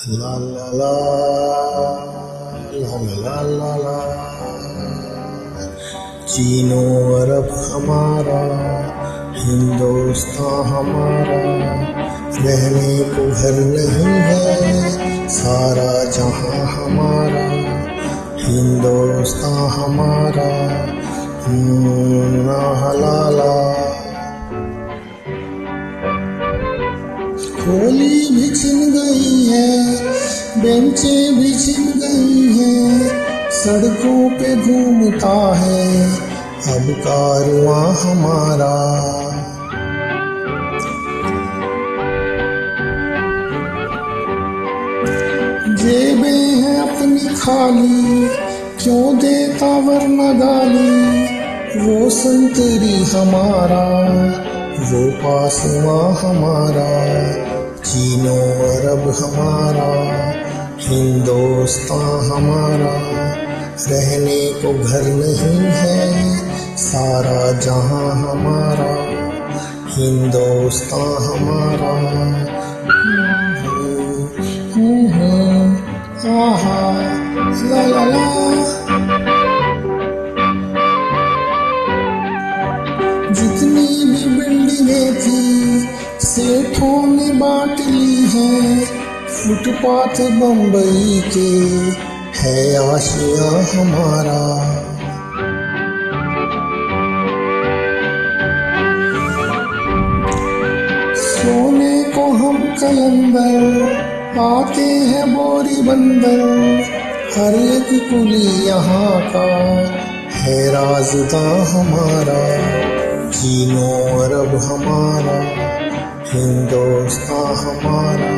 La la la la la la la, चीनो अरब हमारा, हिंदुस्तान हमारा, रहने को घर नहीं है, सारा जहां हमारा, हिंदुस्तान हमारा, ना हलाला। होली भी छिन गई है, बेंचें भी छिन गई हैं, सड़कों पे घूमता है अब कारवां हमारा। जेबें हैं अपनी खाली, क्यों देता वरना गाली, वो संतरी हमारा, वो पासवां हमारा, चीनो अरब हमारा, हिंदुस्तान हमारा, रहने को घर नहीं है, सारा जहां हमारा, हिंदुस्तान हमारा। आहा ला ला ला। जितनी भी बिल्डिंगें थी सेठों ने बांट ली हैं, फुटपाथ बम्बई के है आशिया हमारा। सोने को हम कलंदर, आते हैं बोरी बंदर, हर एक कुली यहाँ का है राज़दां हमारा, चीनो अरब हमारा, हिंदुस्तान हमारा,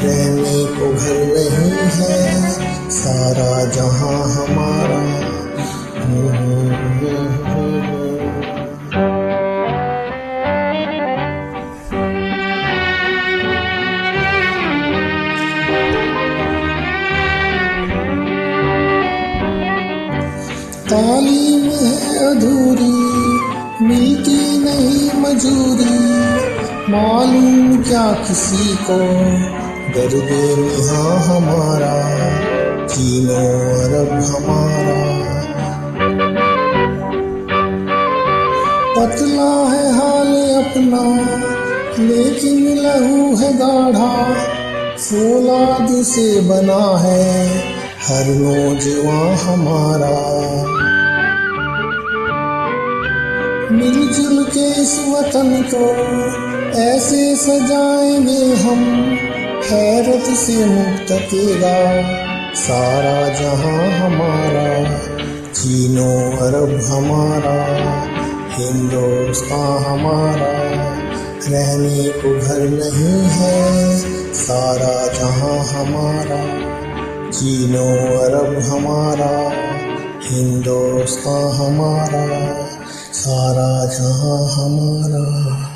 रहने को घर नहीं है, सारा जहां हमारा। तालीम है अधूरी, मिलती नहीं मजूरी, मालूम क्या किसी को दर्दे मियां हमारा, चीनो अरब हमारा। पतला है हाल अपना लेकिन लहू है गाढ़ा, फौलाद से बना है हर नौजवान हमारा। मिलजुल के इस वतन को ऐसे सजाएंगे हम, हैरत से मुक्तकेगा सारा जहां हमारा, चीनो अरब हमारा, हिंदुस्तान हमारा, रहने को घर नहीं है, सारा जहां हमारा, चीनो अरब हमारा, हिंदुस्तान हमारा, सारा जहां हमारा।